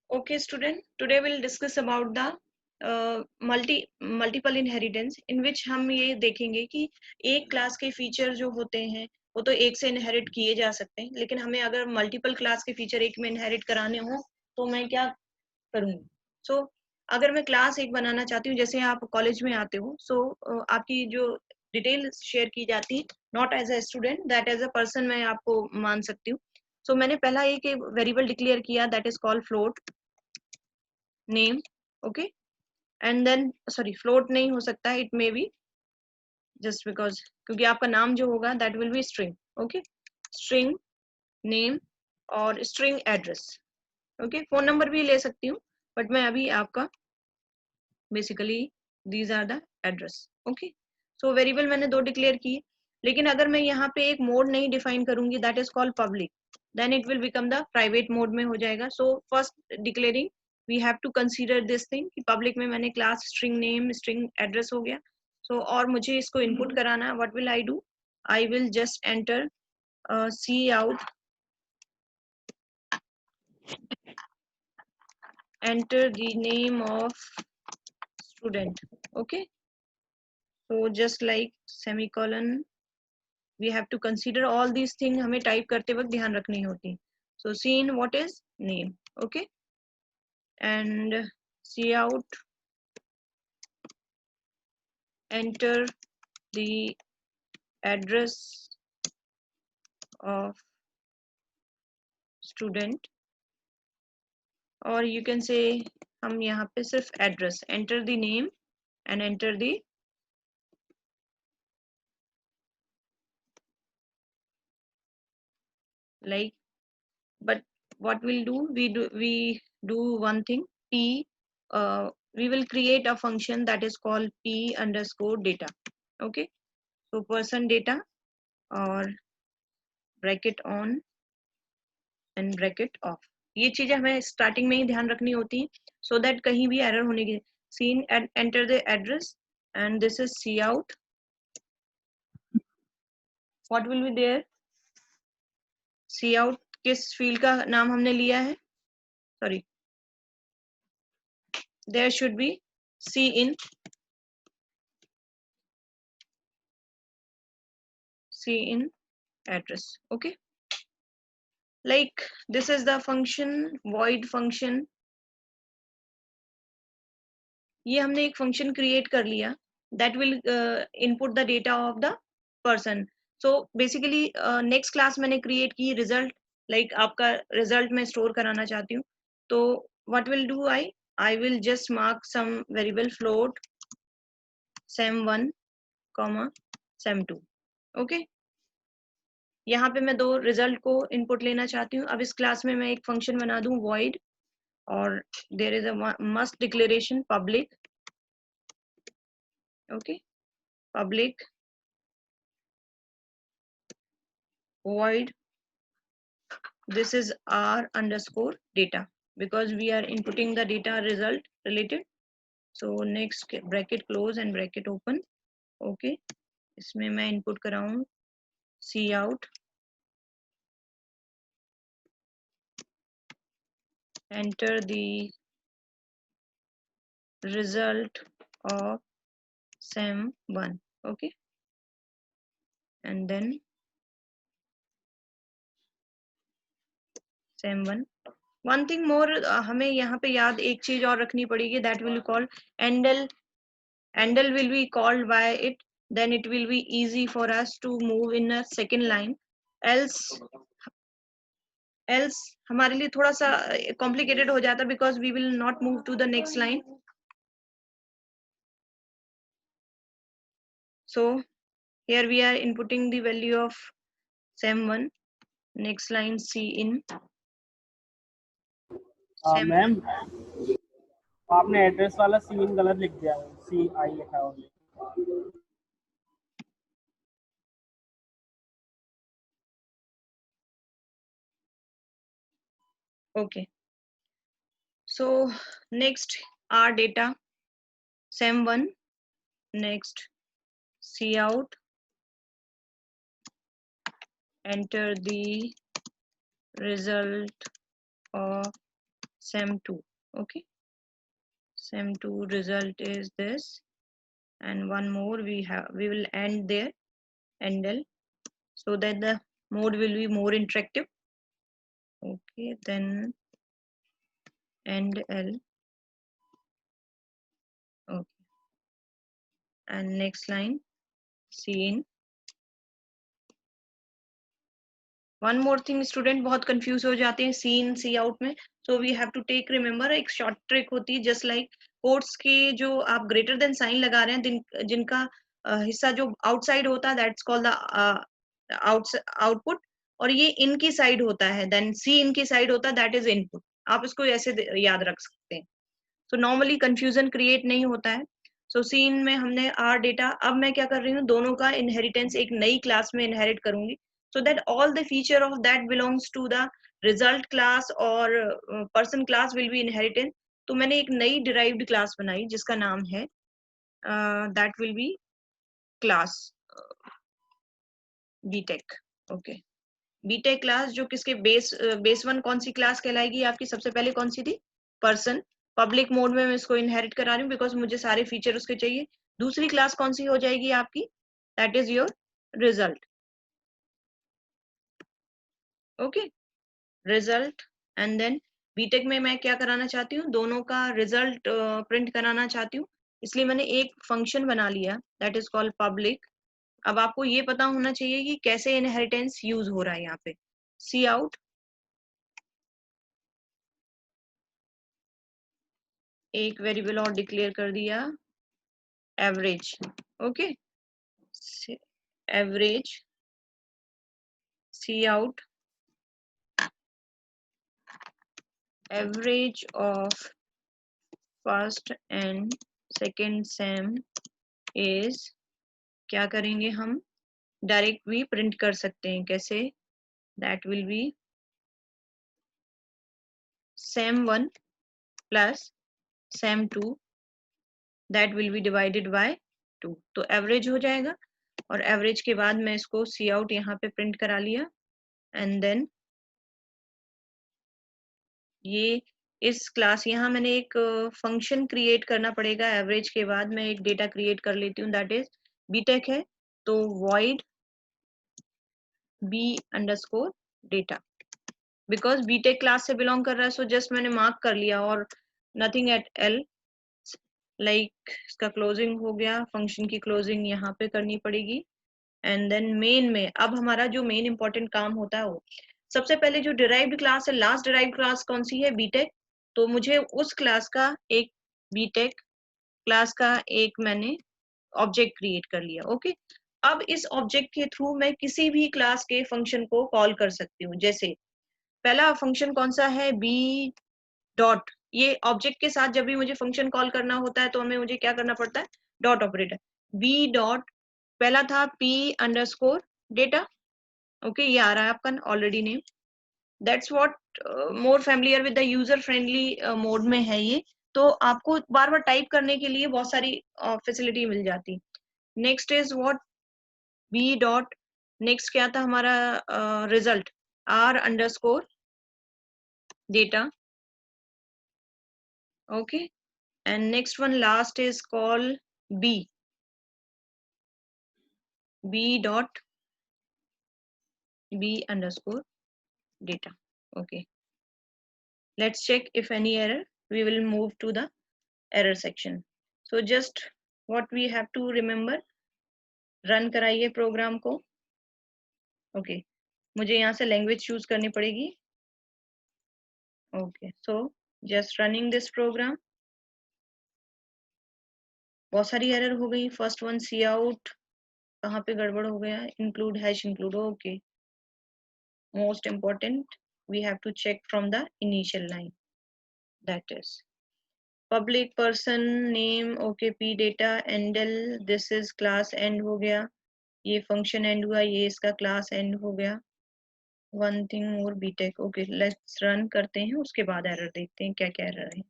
Okay, student. Today we'll discuss about the multiple inheritance, in which हम ये देखेंगे कि एक क्लास के फीचर जो होते हैं वो तो एक से इनहेरिट किए जा सकते हैं, लेकिन हमें अगर मल्टीपल क्लास के फीचर एक में इनहेरिट कराने हो तो मैं क्या करूँगी। सो अगर मैं क्लास एक बनाना चाहती हूँ, जैसे आप कॉलेज में आते हो, आपकी जो डिटेल शेयर की जाती है, not as a student, that as a person मैं आपको मान सकती हूँ। सो मैंने पहला एक वेरिएबल डिक्लेयर किया, that is called float name. Okay, and then sorry, float नहीं हो सकता है, it may be just because, क्योंकि आपका नाम जो होगा that will be string. Okay, string name और string address. Okay, phone number भी ले सकती हूँ, बट मैं अभी आपका basically these are the address. Okay, so variable मैंने दो डिक्लेयर किए, लेकिन अगर मैं यहाँ पे एक मोड नहीं डिफाइन करूंगी, that is called public, then it will become the private mode में हो जाएगा। So first declaring we have to consider this thing कि पब्लिक में मैंने class string name string address हो गया। और मुझे इसको इनपुट कराना है, what will I do, I will just enter C out, enter the name of student. Okay, so just like semicolon, we have to consider all these things, हमें type करते वक्त ध्यान रखनी होती। so scene what is name. Okay, and see out, enter the address of student, or you can say हम यहाँ पे सिर्फ address, enter the name and enter the like, but what we'll do, we do one thing, p we will create a function that is called p underscore data. Okay, so person data और bracket on and bracket of, ये चीजें हमें starting में ही ध्यान रखनी होती है, so that कहीं भी एरर होने की। Cin enter the address and this is C out, what will be there, C out किस फील्ड का नाम हमने लिया है, sorry, there should be C in, C in address. Okay, like this is the function void function, ये हमने एक function create कर लिया, that will input the data of the person. So basically next class मैंने create की result, like आपका result मैं store कराना चाहती हूँ, तो what will do, I will just mark some variable float sem1 comma sem2। Okay, यहाँ पे मैं दो रिजल्ट को इनपुट लेना चाहती हूँ। अब इस क्लास में मैं एक फंक्शन बना दूं void, और there is a must declaration public. Okay, public void, this is r underscore data, because we are inputting the data result related। so next bracket close and bracket open। okay, इसमें मैं input कराऊं see out, enter the result of sem1। okay, and then sem1। one thing more, हमें यहाँ पे याद एक चीज और रखनी पड़ेगी, that will be called handle, handle will be called by it, then it will be easy for us to move in a second line, else else हमारे लिए थोड़ा सा complicated हो जाता, because we will not move to the next line। so here we are inputting the value of sem1, next line c in sem। Ma'am आपने address वाला scene गलत लिख दिया है, सी आई लिखा है। okay, so next our data sem1, next c out, enter the result of sem2. Okay, sem2 result is this, and one more we will end there, endl, so that the mode will be more interactive. Okay, then endl. Okay, and next line scene. One more thing, student बहुत confuse हो जाते हैं cin C out में, so we have to take remember, एक short trick होती है, just like quotes के जो आप ग्रेटर देन साइन लगा रहे हैं, जिनका हिस्सा जो आउटसाइड होता है दैट्स कॉल्ड द आउटपुट, और ये इनकी साइड होता है, देन सी इनकी साइड होता है, दैट इज इनपुट। आप इसको ऐसे याद रख सकते हैं, सो नॉर्मली कंफ्यूजन क्रिएट नहीं होता है। सो सीन में हमने आर डेटा, अब मैं क्या कर रही हूँ, दोनों का इनहेरिटेंस एक नई क्लास में इनहेरिट करूंगी, so that all the feature of that belongs to the result class or person class will be inherited। तो मैंने एक नई derived class बनाई जिसका नाम है that will be class btech। okay, btech class जो किसके बेस वन कौन सी क्लास कहलाएगी आपकी, सबसे पहले कौन सी थी, पर्सन। पब्लिक मोड में मैं इसको इनहेरिट करा रही हूँ बिकॉज मुझे सारे फीचर उसके चाहिए। दूसरी क्लास कौन सी हो जाएगी आपकी, that is your result. Okay, result, and then BTech में मैं क्या कराना चाहती हूँ, दोनों का रिजल्ट प्रिंट कराना चाहती हूँ, इसलिए मैंने एक फंक्शन बना लिया दैट इज कॉल्ड पब्लिक। अब आपको ये पता होना चाहिए कि कैसे इनहेरिटेंस यूज हो रहा है यहाँ पे। सी आउट, एक वेरिएबल और डिक्लेयर कर दिया average. Okay, average C out, average of first and second sem is, क्या करेंगे हम, डायरेक्ट भी प्रिंट कर सकते हैं, कैसे, that will B sem1 plus sem2 that will B divided by 2, तो एवरेज हो जाएगा। और एवरेज के बाद मैं इसको सी आउट यहाँ पे प्रिंट करा लिया, एंड देन ये इस क्लास, यहाँ मैंने एक फंक्शन क्रिएट करना पड़ेगा, एवरेज के बाद मैं एक डेटा क्रिएट कर लेती हूँ दैट इज बीटेक है, तो void b underscore data, because BTech class से बिलोंग कर रहा है, सो जस्ट मैंने मार्क कर लिया और नथिंग एट एल, लाइक इसका क्लोजिंग हो गया, फंक्शन की क्लोजिंग यहाँ पे करनी पड़ेगी, एंड देन मेन में अब हमारा जो मेन इंपॉर्टेंट काम होता है वो, सबसे पहले जो डिराइव्ड क्लास है, लास्ट डिराइव्ड क्लास कौन सी है, बीटेक, तो मुझे उस क्लास का एक, बीटेक क्लास का एक मैंने ऑब्जेक्ट क्रिएट कर लिया। ओके, अब इस ऑब्जेक्ट के थ्रू मैं किसी भी क्लास के फंक्शन को कॉल कर सकती हूँ, जैसे पहला फंक्शन कौन सा है, बी डॉट, ये ऑब्जेक्ट के साथ जब भी मुझे फंक्शन कॉल करना होता है तो हमें मुझे क्या करना पड़ता है, डॉट ऑपरेटर, बी डॉट, पहला था p अंडरस्कोर डेटा। ओके, ये आ रहा है आपका already name, that's what more familiar with the user friendly mode में है ये, तो आपको बार बार टाइप करने के लिए बहुत सारी फैसिलिटी मिल जाती। Next is what, B dot, next क्या था हमारा result, r underscore data. Okay, and next one last is called b dot b underscore data। okay, let's check if any error, we will move to the error section। so just what we have to remember, run कराइए programme को। okay, मुझे यहाँ से language choose करनी पड़ेगी। okay, so just running this program, बहुत सारी error हो गई। फर्स्ट वन सी आउट, कहाँ पे गड़बड़ हो गया, include hash include, okay, most important we have to check from the initial line, that is public person name, okay, p data endl, this is class end हो गया, ये function end हुआ, ये इसका class end हो गया। one thing more btech, okay, let's run करते हैं, उसके बाद error देखते हैं क्या क्या error है।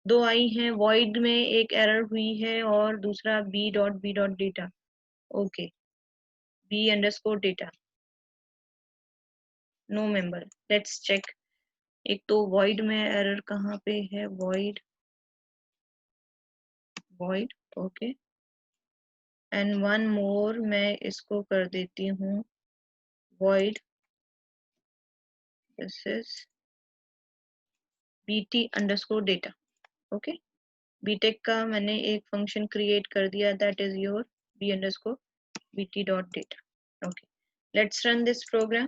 दो आई हैं, void में एक error हुई है और दूसरा b dot data, okay, b underscore data, no member, let's check एक तो void में एरर कहाँ पे है, void okay, and one more मैं इसको कर देती हूँ void, this is bt_data, okay. btech का मैंने एक फंक्शन क्रिएट कर दिया, that is your b_bt.data, okay. Let's run this program,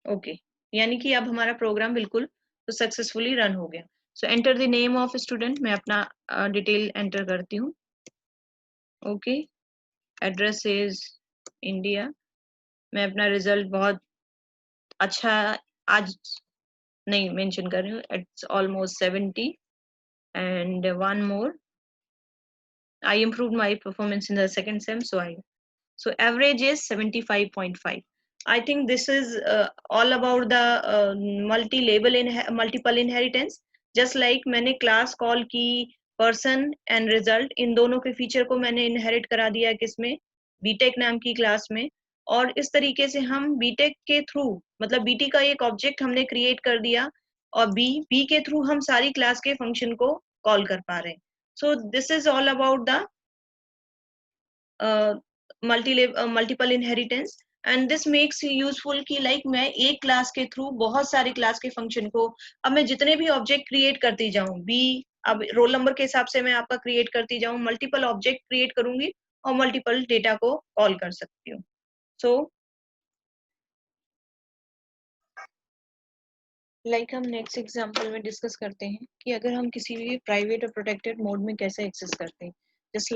okay. यानी कि अब हमारा प्रोग्राम बिल्कुल तो सक्सेसफुली रन हो गया। सो enter the name of student, मैं अपना डिटेल एंटर करती हूँ, ओके। एड्रेस इज इंडिया, मैं अपना रिजल्ट बहुत अच्छा आज नहीं मेंशन कर रही हूँ, it's almost 70 and one more, I improved my performance in the second sem, so average is 75.5. I think this is all about the multiple inheritance. Just like मैंने class call की, person and result, इन दोनों के feature को मैंने inherit करा दिया किसमें, BTech नाम की class में। और इस तरीके से हम BTech के through, मतलब BT का एक object हमने create कर दिया और B के through हम सारी class के function को call कर पा रहे हैं। So this is all about the multiple inheritance, and this makes useful कि like मैं एक क्लास के थ्रू बहुत सारी क्लास के फंक्शन को, अब मैं जितने भी ऑब्जेक्ट क्रिएट करती जाऊं, अब रोल नंबर के हिसाब से मैं आपका क्रिएट करती जाऊं, मल्टीपल ऑब्जेक्ट क्रिएट करूंगी और मल्टीपल डेटा को कॉल कर सकती हूँ। सो लाइक हम नेक्स्ट एग्जांपल में डिस्कस करते हैं कि अगर हम किसी भी प्राइवेट और प्रोटेक्टेड मोड में कैसे एक्सेस करते हैं। जस्ट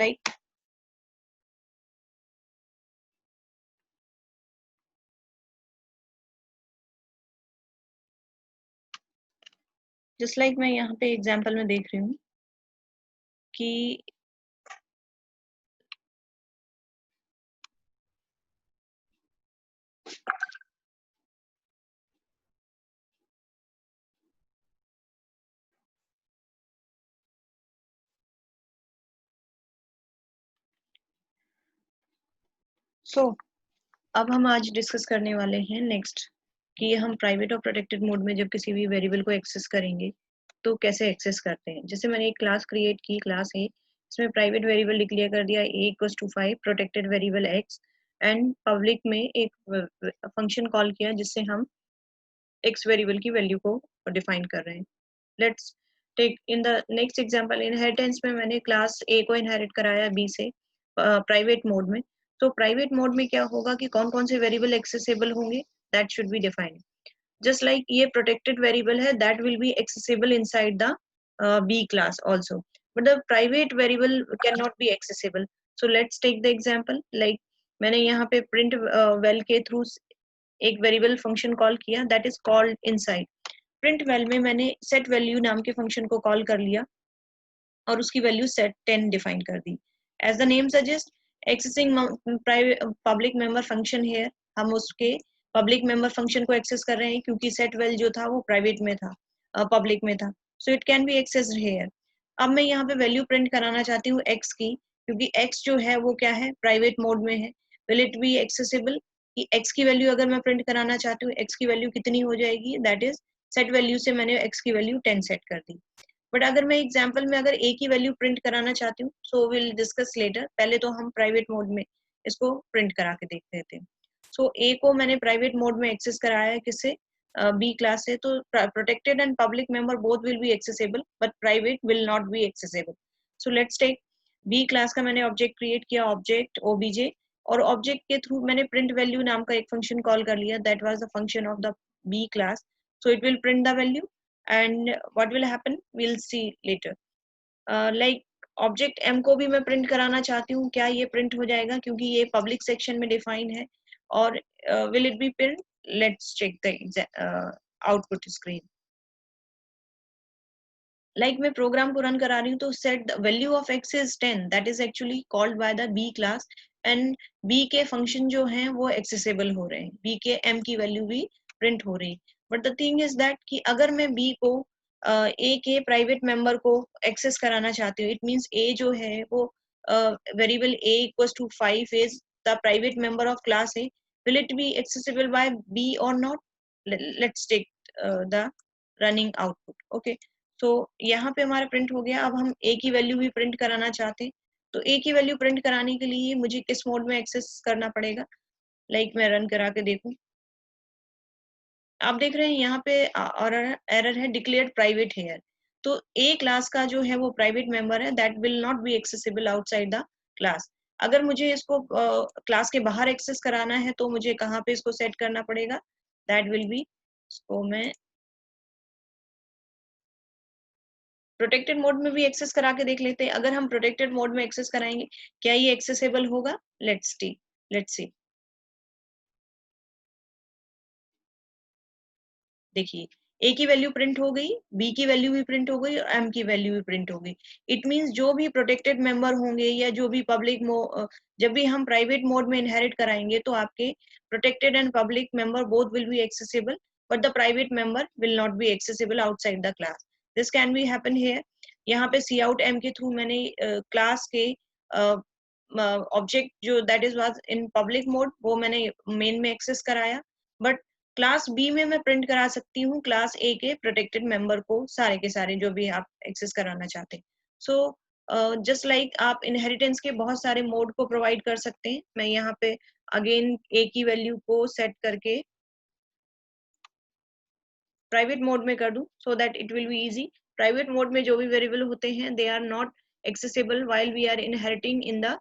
लाइक मैं यहाँ पे एग्जांपल में देख रही हूँ कि अब हम आज डिस्कस करने वाले हैं नेक्स्ट कि हम प्राइवेट और प्रोटेक्टेड मोड में जब किसी भी वेरिएबल को एक्सेस करेंगे तो कैसे एक्सेस करते हैं। जैसे मैंने एक क्लास क्रिएट की, क्लास ए, इसमें प्राइवेट वेरिएबल डिक्लेयर कर दिया a=5, protected variable x, and public में एक फंक्शन कॉल किया जिससे हम x वेरिएबल की वैल्यू को डिफाइन कर रहे हैं। Let's take in the next example, inheritance में मैंने क्लास ए को इनहेरिट कराया b से प्राइवेट मोड में। तो प्राइवेट मोड में क्या होगा कि कौन कौन से वेरिएबल एक्सेसिबल होंगे, that should be defined. Just like ये प्रोटेक्टेड वेरिएबल है, that will be accessible inside the b class also, but the private variable can not be accessible. So let's take the example, like मैंने यहाँ पे print val के through एक variable function call किया, that is called inside. Print val में मैंने set value नाम के फंक्शन को कॉल कर लिया और उसकी वैल्यू सेट 10 डिफाइन कर दी। As the name suggest, accessing public member function here, हम उसके पब्लिक मेंबर फंक्शन को एक्सेस कर रहे हैं क्योंकि सेट वेल जो था वो प्राइवेट में था, पब्लिक में था, so it can be accessed here. अब मैं यहाँ पे वैल्यू प्रिंट कराना चाहती हूँ x की, क्योंकि x जो है वो क्या है, प्राइवेट मोड में है। विल इट बी एक्सेसिबल कि x की वैल्यू अगर मैं प्रिंट कराना चाहती हूँ, x की वैल्यू कितनी हो जाएगी, दैट इज सेट वैल्यू से मैंने x की वैल्यू 10 सेट कर दी। बट अगर मैं एग्जाम्पल में अगर a की वैल्यू प्रिंट कराना चाहती हूँ, सो विल डिस्कस लेटर, पहले तो हम प्राइवेट मोड में इसको प्रिंट करा के देख लेते हैं। सो a को मैंने प्राइवेट मोड में एक्सेस कराया है, किससे, b क्लास से। तो protected and public member both will be accessible but private will not be accessible. So let's take b class का मैंने ऑब्जेक्ट क्रिएट किया, ऑब्जेक्ट obj, और ऑब्जेक्ट के थ्रू मैंने प्रिंट वैल्यू नाम का एक फंक्शन कॉल कर लिया, that was the function of the b class. So it will print the value and what will happen we'll see later। like object m को भी मैं प्रिंट कराना चाहती हूँ, क्या ये प्रिंट हो जाएगा क्योंकि ये पब्लिक सेक्शन में डिफाइन है, और will it be print, let's check the output screen. Like मैं प्रोग्राम को रन करा रही हूँ तो set value of x is 10, that is actually called by the b class, and b के फंक्शन जो हैं वो एक्सेसिबल हो रहे हैं, b के m की वैल्यू भी प्रिंट हो रही है। But the thing is that कि अगर मैं b को a के प्राइवेट मेंबर को एक्सेस कराना चाहती हूँ, इट मीन्स a जो है वो variable a = 5 is the private member of class a, will it be accessible by B or not? Let's take the running output. Okay, so यहाँ पे हमारा प्रिंट हो गया। अब हम A की वैल्यू भी प्रिंट कराना चाहते हैं, तो A की वैल्यू प्रिंट कराने के लिए मुझे किस मोड में एक्सेस करना पड़ेगा? लाइक मैं रन करा के देखूं, आप देख रहे हैं यहाँ पे और एरर है डिक्लेयर्ड प्राइवेट हेयर। तो ए क्लास का जो है वो प्राइवेट मेंबर है, that will not be accessible outside the class. अगर मुझे इसको क्लास के बाहर एक्सेस कराना है तो मुझे कहाँ पे इसको सेट करना पड़ेगा? दैट विल बी, इसको मैं प्रोटेक्टेड मोड में भी एक्सेस करा के देख लेते हैं। अगर हम प्रोटेक्टेड मोड में एक्सेस कराएंगे, क्या ये एक्सेसिबल होगा? Let's see. देखिए, ए की वैल्यू प्रिंट हो गई, बी की वैल्यू भी प्रिंट हो गई और एम की वैल्यू भी प्रिंट हो गई। इट मींस जो भी प्रोटेक्टेड मेंबर होंगे या जो भी पब्लिक जब भी हम प्राइवेट मोड में इनहेरिट कराएंगे तो आपके protected and public member both will be accessible, but the private member will not be accessible outside the class. This can be happen here. यहाँ पे सी आउट एम के थ्रू मैंने class के object जो that is was in public mode वो मैंने main में access कराया, बट क्लास बी में मैं प्रिंट करा सकती हूँ क्लास ए के प्रोटेक्टेड मेंबर को, सारे के सारे जो भी आप एक्सेस कराना चाहते हैं। सो जस्ट लाइक आप इनहेरिटेंस के बहुत सारे मोड को प्रोवाइड कर सकते हैं। मैं यहाँ पे अगेन ए की वैल्यू को सेट करके प्राइवेट मोड में कर दूं so that it will be easy. Private mode में जो भी वेरिएबल होते हैं they are not accessible while we are inheriting in the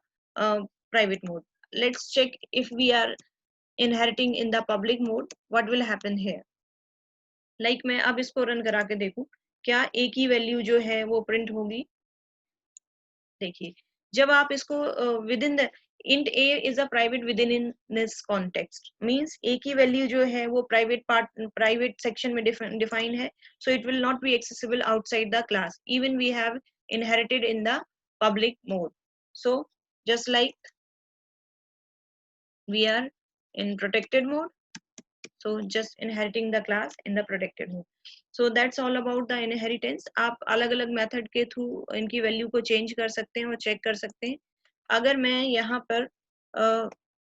private mode. Let's check if we are inheriting in the public mode, what will happen here? Like मैं अब इसको run करा के देखूं, क्या ए की वैल्यू जो है वो प्रिंट होगी? देखिए, जब आप इसको with in the int a is a private within in this context means a की वैल्यू जो है वो प्राइवेट सेक्शन में डिफाइन है, so it will not be accessible outside the class even we have inherited in the public mode. So just like we are in protected mode, so just inheriting the class in the protected mode. So that's all about the inheritance. आप अलग अलग method के through इनकी value को change कर सकते हैं और चेक कर सकते हैं। अगर मैं यहाँ पर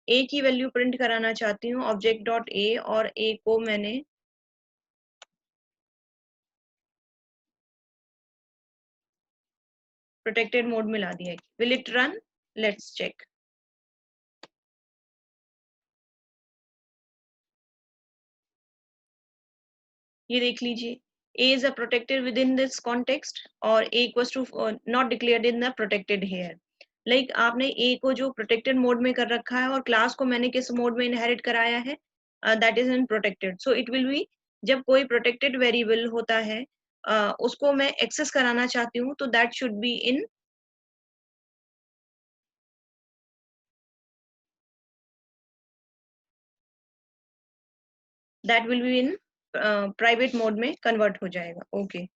ए की वैल्यू प्रिंट कराना चाहती हूँ ऑब्जेक्ट डॉट ए, और ए को मैंने प्रोटेक्टेड मोड में ला दिया है, will it run? Let's check. ये देख लीजिए, a is a protected within this context और a equals to not declared in the protected here. Like आपने a को जो protected mode में कर रखा है और class को मैंने किस mode में inherit कराया है? That is in protected. So it will be, जब कोई protected variable होता है उसको मैं access कराना चाहती हूँ तो that should be in private mode में convert हो जाएगा। Okay.